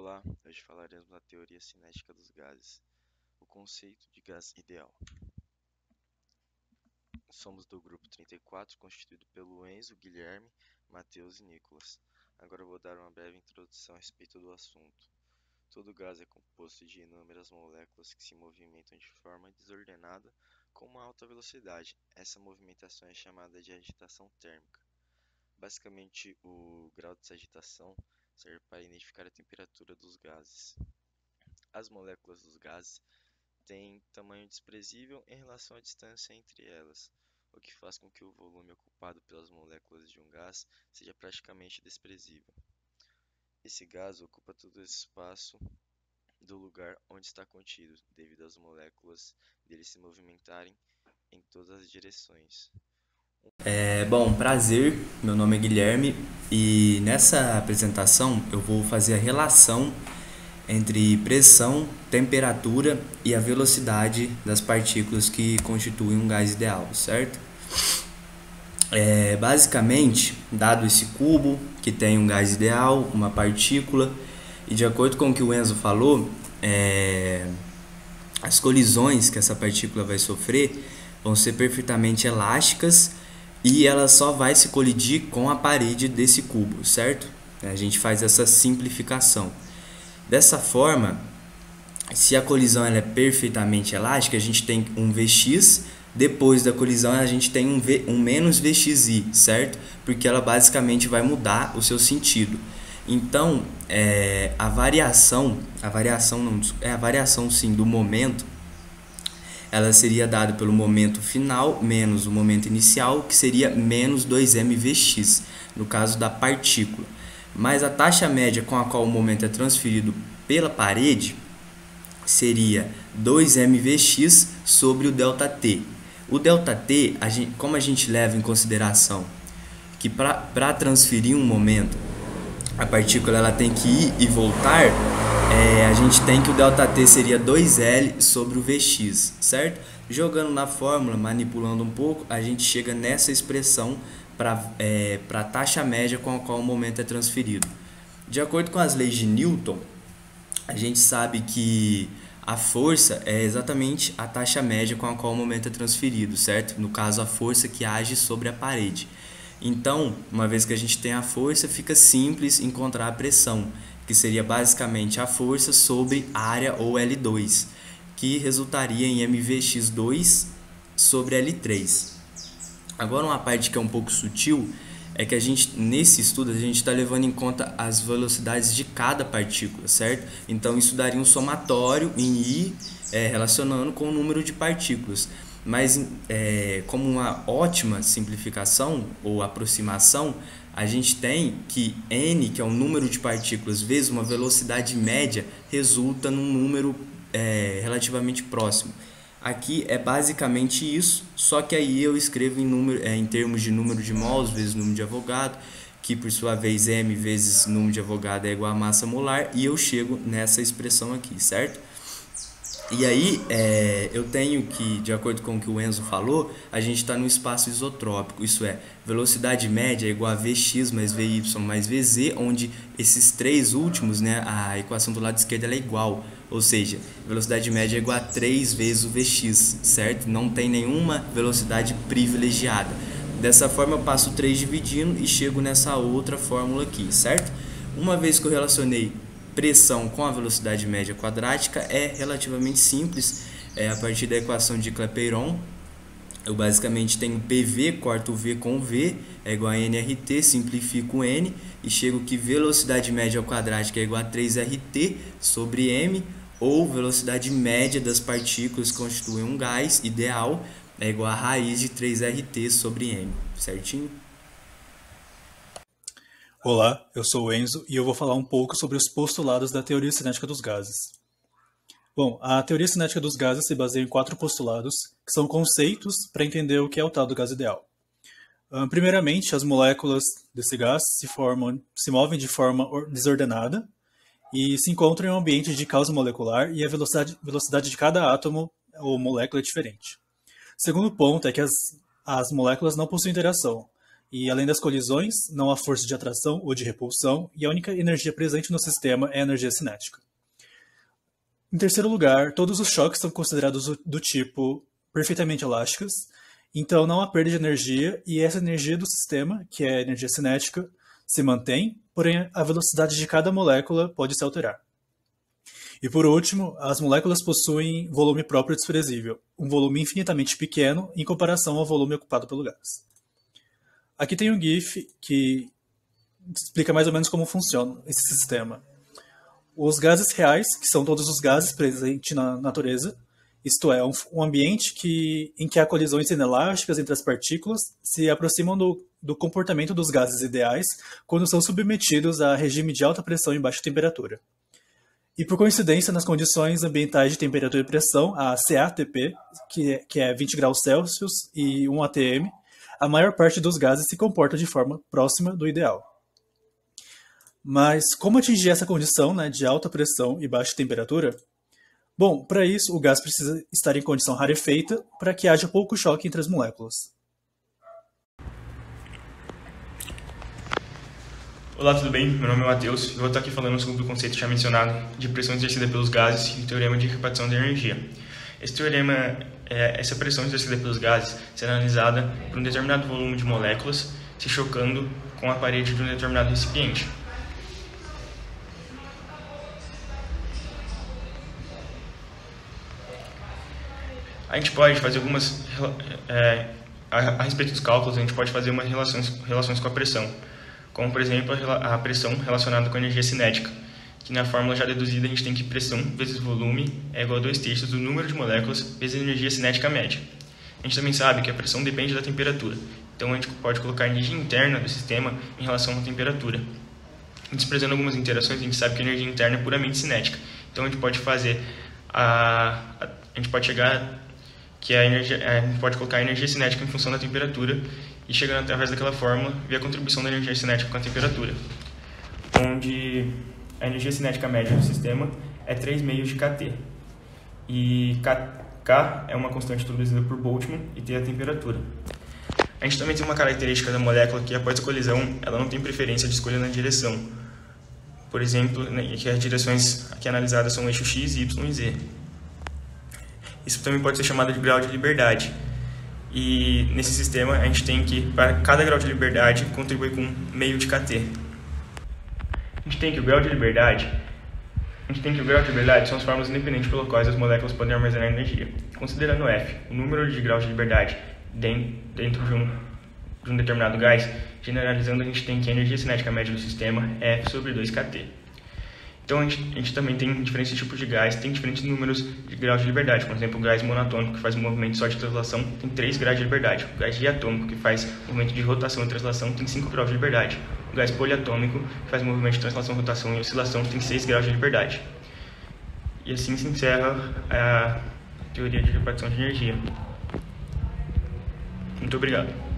Olá, hoje falaremos da teoria cinética dos gases, o conceito de gás ideal. Somos do grupo 34, constituído pelo Enzo, Guilherme, Matheus e Nicolas. Agora vou dar uma breve introdução a respeito do assunto. Todo gás é composto de inúmeras moléculas que se movimentam de forma desordenada com uma alta velocidade. Essa movimentação é chamada de agitação térmica. Basicamente, o grau de agitação serve para identificar a temperatura dos gases. As moléculas dos gases têm tamanho desprezível em relação à distância entre elas, o que faz com que o volume ocupado pelas moléculas de um gás seja praticamente desprezível. Esse gás ocupa todo esse espaço do lugar onde está contido, devido às moléculas dele se movimentarem em todas as direções. Bom, prazer, meu nome é Guilherme e nessa apresentação eu vou fazer a relação entre pressão, temperatura e a velocidade das partículas que constituem um gás ideal, certo? Basicamente, dado esse cubo que tem um gás ideal, uma partícula, e de acordo com o que o Enzo falou, as colisões que essa partícula vai sofrer vão ser perfeitamente elásticas e ela só vai se colidir com a parede desse cubo, certo? A gente faz essa simplificação. Dessa forma, se a colisão ela é perfeitamente elástica, a gente tem um Vx, depois da colisão a gente tem um menos Vxi, certo? Porque ela basicamente vai mudar o seu sentido. Então, a variação sim do momento, ela seria dada pelo momento final menos o momento inicial, que seria menos 2mvx, no caso da partícula. Mas a taxa média com a qual o momento é transferido pela parede seria 2mvx sobre o ΔT. O ΔT, como a gente leva em consideração que para transferir um momento a partícula ela tem que ir e voltar, a gente tem que o ΔT seria 2L sobre o Vx, certo? Jogando na fórmula, manipulando um pouco, a gente chega nessa expressão para a taxa média com a qual o momento é transferido. De acordo com as leis de Newton, a gente sabe que a força é exatamente a taxa média com a qual o momento é transferido, certo? No caso, a força que age sobre a parede. Então, uma vez que a gente tem a força, fica simples encontrar a pressão, que seria basicamente a força sobre área ou L2, que resultaria em mvx2 sobre L3. Agora, uma parte que é um pouco sutil é que nesse estudo a gente está levando em conta as velocidades de cada partícula, certo? Então, isso daria um somatório em I relacionando com o número de partículas. Mas como uma ótima simplificação ou aproximação, a gente tem que n, que é o número de partículas, vezes uma velocidade média, resulta num número relativamente próximo. Aqui é basicamente isso, só que aí eu escrevo em termos de número de mols vezes número de Avogadro, que por sua vez m vezes número de Avogadro é igual a massa molar, e eu chego nessa expressão aqui, certo? E aí, eu tenho que, de acordo com o que o Enzo falou, a gente está no espaço isotrópico, isso é, velocidade média é igual a Vx mais Vy mais Vz, onde esses três últimos, né, a equação do lado esquerdo ela é igual, ou seja, velocidade média é igual a 3 vezes o Vx, certo? Não tem nenhuma velocidade privilegiada. Dessa forma, eu passo 3 dividindo e chego nessa outra fórmula aqui, certo? Uma vez que eu relacionei pressão com a velocidade média quadrática, é relativamente simples. A partir da equação de Clapeyron, eu basicamente tenho PV, corto o V com o V, é igual a nRT, simplifico o N e chego que velocidade média quadrática é igual a 3RT sobre M, ou velocidade média das partículas que constituem um gás ideal é igual a raiz de 3RT sobre M, certinho? Olá, eu sou o Enzo e eu vou falar um pouco sobre os postulados da teoria cinética dos gases. Bom, a teoria cinética dos gases se baseia em 4 postulados, que são conceitos para entender o que é o tal do gás ideal. Primeiramente, as moléculas desse gás se movem de forma desordenada e se encontram em um ambiente de caos molecular e a velocidade de cada átomo ou molécula é diferente. Segundo ponto é que as moléculas não possuem interação, E além das colisões, não há força de atração ou de repulsão, e a única energia presente no sistema é a energia cinética. Em terceiro lugar, todos os choques são considerados do tipo perfeitamente elásticas, então não há perda de energia, e essa energia do sistema, que é a energia cinética, se mantém, porém a velocidade de cada molécula pode se alterar. E por último, as moléculas possuem volume próprio desprezível, um volume infinitamente pequeno em comparação ao volume ocupado pelo gás. Aqui tem um GIF que explica mais ou menos como funciona esse sistema. Os gases reais, que são todos os gases presentes na natureza, isto é, um ambiente em que há colisões inelásticas entre as partículas, se aproximam do comportamento dos gases ideais quando são submetidos a regime de alta pressão e baixa temperatura. E por coincidência, nas condições ambientais de temperatura e pressão, a CATP, que é 20 graus Celsius e 1 atm, a maior parte dos gases se comporta de forma próxima do ideal. Mas como atingir essa condição, né, de alta pressão e baixa temperatura? Bom, para isso o gás precisa estar em condição rarefeita para que haja pouco choque entre as moléculas. Olá, tudo bem? Meu nome é Matheus e vou estar aqui falando sobre o conceito já mencionado de pressão exercida pelos gases e o teorema de repartição de energia. Esse teorema, essa pressão exercida pelos gases será analisada por um determinado volume de moléculas se chocando com a parede de um determinado recipiente. A gente pode fazer algumas, a respeito dos cálculos, a gente pode fazer umas relações com a pressão, como por exemplo a pressão relacionada com a energia cinética, que na fórmula já deduzida a gente tem que pressão vezes volume é igual a 2/3 do número de moléculas vezes a energia cinética média. A gente também sabe que a pressão depende da temperatura, então a gente pode colocar a energia interna do sistema em relação à temperatura. Desprezando algumas interações, a gente sabe que a energia interna é puramente cinética, então a gente pode fazer a gente pode chegar que a gente pode colocar a energia cinética em função da temperatura e chegando através daquela fórmula ver a contribuição da energia cinética com a temperatura, onde a energia cinética média do sistema é 3 meios de kT. E K é uma constante introduzida por Boltzmann e T é a temperatura. A gente também tem uma característica da molécula que após a colisão ela não tem preferência de escolha na direção. Por exemplo, que as direções aqui analisadas são o eixo X, Y e Z. Isso também pode ser chamado de grau de liberdade. E nesse sistema a gente tem que, para cada grau de liberdade, contribuir com meio de kT. A gente tem que o grau de liberdade são as formas independentes pelas quais as moléculas podem armazenar energia. Considerando F, o número de graus de liberdade dentro de um determinado gás, generalizando a gente tem que a energia cinética média do sistema é F sobre 2kT. Então a gente também tem diferentes tipos de gás, tem diferentes números de graus de liberdade. Por exemplo, o gás monatômico, que faz um movimento só de translação, tem 3 graus de liberdade. O gás diatômico, que faz movimento de rotação e translação, tem 5 graus de liberdade. O gás poliatômico, que faz movimento de translação, rotação e oscilação, tem 6 graus de liberdade. E assim se encerra a teoria de repartição de energia. Muito obrigado.